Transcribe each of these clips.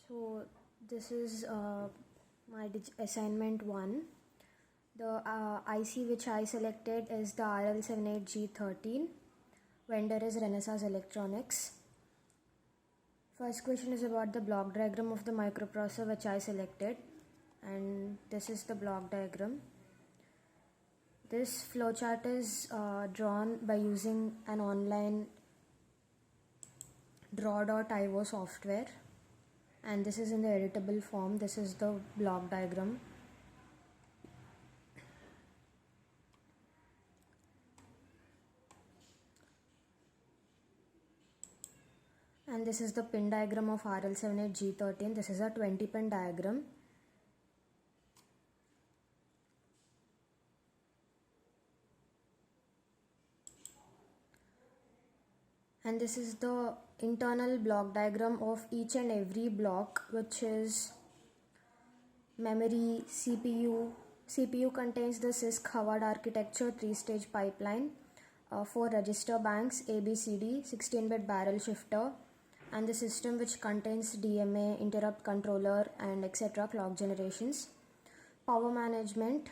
So this is my assignment 1. The IC which I selected is the RL78G13. Vendor is Renesas Electronics. First question is about the block diagram of the microprocessor which I selected, and this is the block diagram. This flowchart is drawn by using an online draw.io software, and this is in the editable form. This is the block diagram. And this is the pin diagram of RL78G13. This is a 20 pin diagram. And this is the internal block diagram of each and every block, which is memory, CPU. CPU contains the CISC Harvard architecture 3-stage pipeline, 4 register banks, ABCD, 16-bit barrel shifter, and the system which contains DMA, interrupt controller, and etc. clock generations. Power management,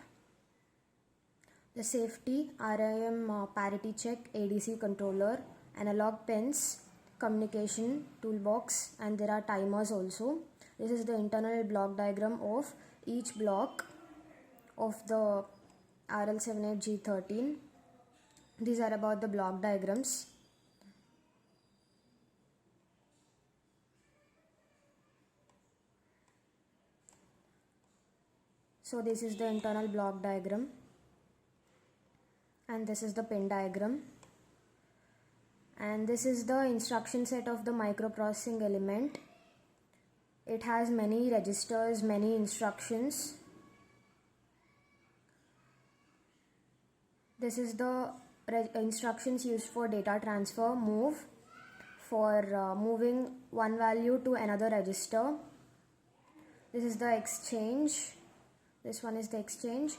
the safety, RIM parity check, ADC controller, analog pins, communication, toolbox, and there are timers also. This is the internal block diagram of each block of the RL78G13. These are about the block diagrams. So this is the internal block diagram, and this is the pin diagram, and this is the instruction set of the microprocessing element. It has many registers, many instructions. This is the instructions used for data transfer, move, for moving one value to another register. This is the exchange. This one is the exchange.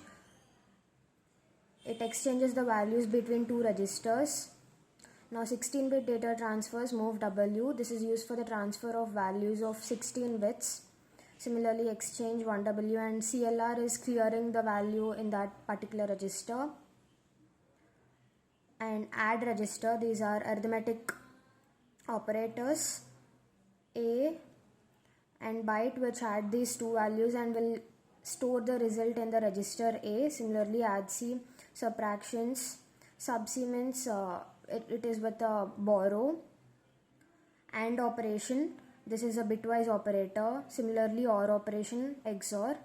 It exchanges the values between two registers. Now 16-bit data transfers, move W. This is used for the transfer of values of 16 bits. Similarly, exchange 1W, and CLR is clearing the value in that particular register. And add register, these are arithmetic operators, A and byte, which add these two values and will store the result in the register A. Similarly, add C, subtractions, sub-C means it is with a borrow. AND operation, this is a bitwise operator. Similarly, OR operation, XOR.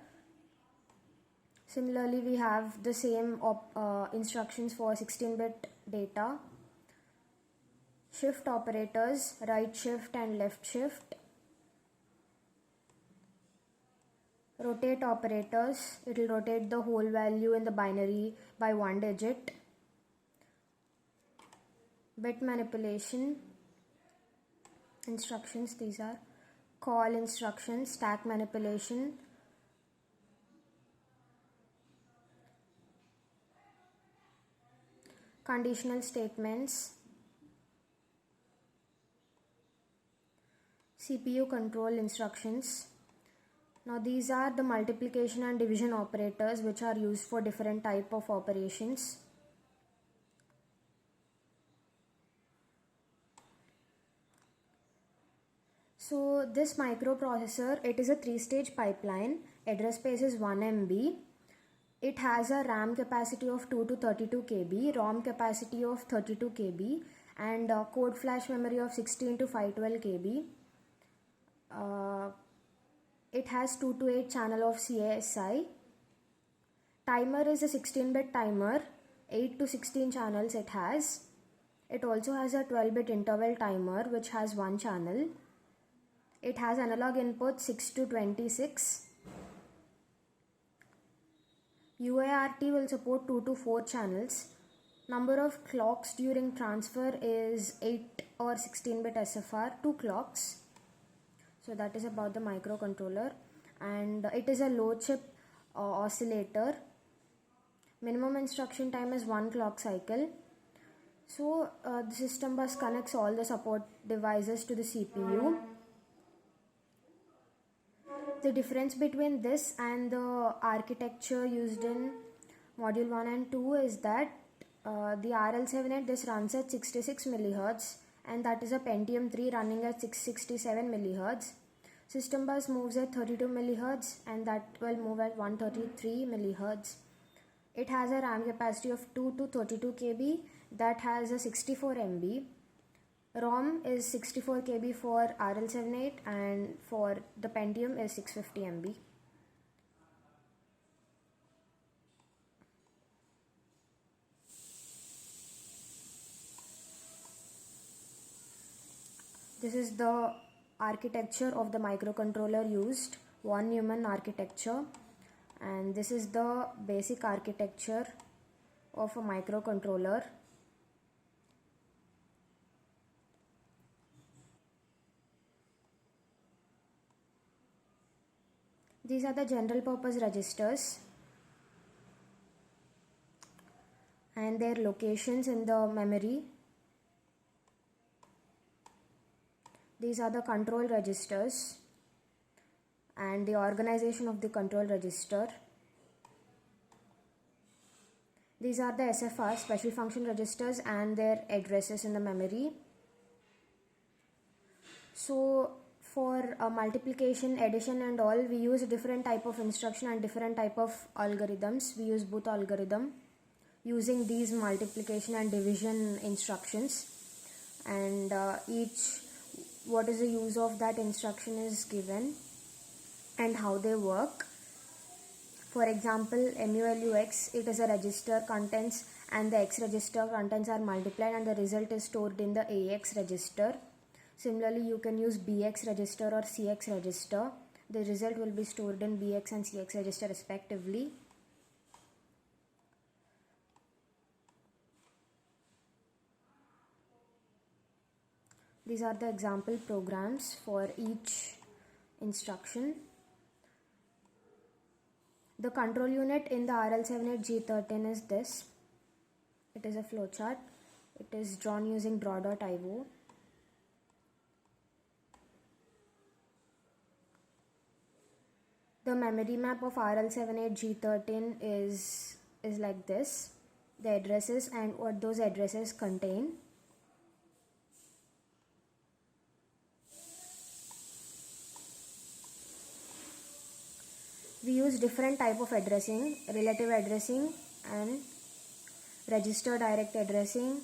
Similarly, we have the same instructions for 16-bit data. Shift operators, right shift and left shift. Rotate operators, it will rotate the whole value in the binary by 1 digit. Bit manipulation instructions, these are call instructions, stack manipulation, conditional statements, CPU control instructions. Now these are the multiplication and division operators which are used for different type of operations. So this microprocessor, it is a 3-stage pipeline. Address space is 1 MB. It has a RAM capacity of 2 to 32 KB, ROM capacity of 32 KB, and code flash memory of 16 to 512 KB. It has 2 to 8 channel of CASI. Timer is a 16-bit timer, 8 to 16 channels it has. It also has a 12-bit interval timer which has 1 channel. It has analog input 6 to 26. UART will support 2 to 4 channels. Number of clocks during transfer is 8 or 16-bit SFR, 2 clocks. So that is about the microcontroller, and it is a low chip oscillator. Minimum instruction time is 1 clock cycle. So the system bus connects all the support devices to the CPU. The difference between this and the architecture used in module 1 and 2 is that the RL78, this runs at 66 millihertz, and that is a Pentium 3 running at 667 millihertz. System bus moves at 32 millihertz, and that will move at 133 millihertz. It has a RAM capacity of 2 to 32 KB, that has a 64 MB. ROM is 64 KB for RL78, and for the Pentium is 650 MB. This is the architecture of the microcontroller used, von Neumann architecture, and this is the basic architecture of a microcontroller. These are the general purpose registers and their locations in the memory. These are the control registers and the organization of the control register. These are the SFR, special function registers, and their addresses in the memory. So for multiplication, addition and all, we use different type of instruction and different type of algorithms. We use both algorithm using these multiplication and division instructions, and what is the use of that instruction is given and how they work. For example, MULUX, it is a register contents, and the X register contents are multiplied and the result is stored in the AX register. Similarly, you can use BX register or CX register. The result will be stored in BX and CX register respectively. These are the example programs for each instruction. The control unit in the RL78G13 is this. It is a flowchart. It is drawn using draw.io. The memory map of RL78G13 is like this. The addresses and what those addresses contain. We use different type of addressing: relative addressing and register direct addressing,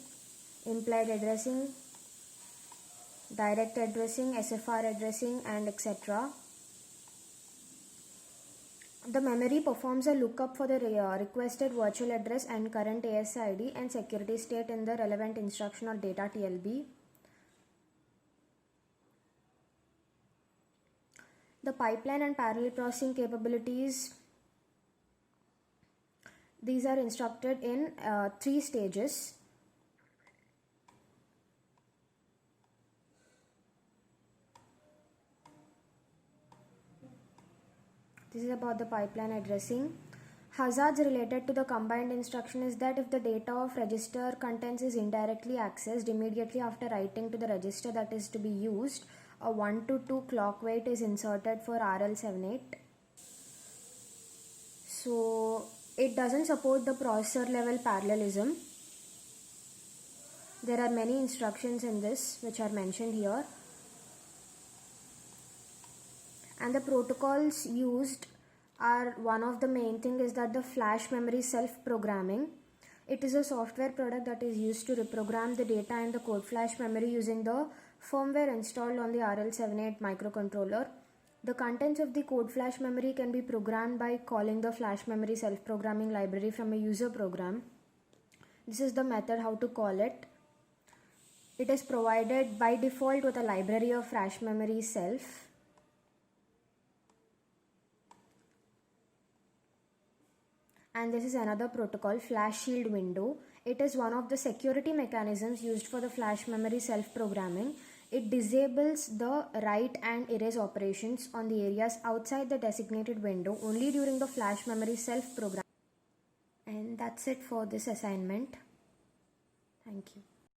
implied addressing, direct addressing, SFR addressing, and etc. The memory performs a lookup for the requested virtual address and current ASID and security state in the relevant instruction or data TLB. The pipeline and parallel processing capabilities, these are instructed in 3 stages. This is about the pipeline addressing. Hazards related to the combined instruction is that if the data of register contents is indirectly accessed immediately after writing to the register that is to be used, a 1 to 2 clock wait is inserted for RL78. So it doesn't support the processor level parallelism. There are many instructions in this which are mentioned here, and the protocols used are, one of the main thing is that the flash memory self-programming. It is a software product that is used to reprogram the data in the code flash memory using the firmware installed on the RL78 microcontroller. The contents of the code flash memory can be programmed by calling the flash memory self-programming library from a user program. This is the method how to call it. It is provided by default with a library of flash memory self. And this is another protocol, flash shield window. It is one of the security mechanisms used for the flash memory self-programming. It disables the write and erase operations on the areas outside the designated window only during the flash memory self-programming. And that's it for this assignment. Thank you.